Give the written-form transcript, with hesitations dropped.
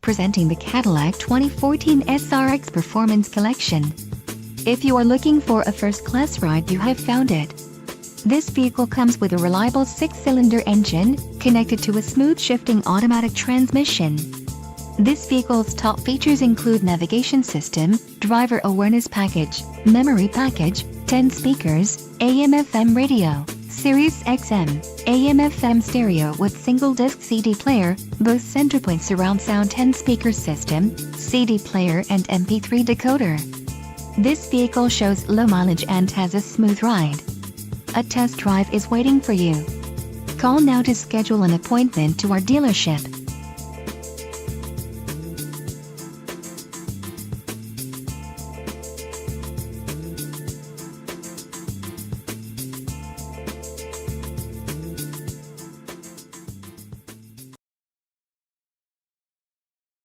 presenting the Cadillac 2014 SRX Performance Collection. If you are looking for a first-class ride, you have found it. This vehicle comes with a reliable 6-cylinder engine, connected to a smooth shifting automatic transmission. This vehicle's top features include navigation system, driver awareness package, memory package, 10 speakers, AM/FM radio, Sirius XM, AM/FM stereo with single-disc CD player, Bose Centerpoint surround sound 10-speaker system, CD player and MP3 decoder. This vehicle shows low mileage and has a smooth ride. A test drive is waiting for you. Call now to schedule an appointment to our dealership.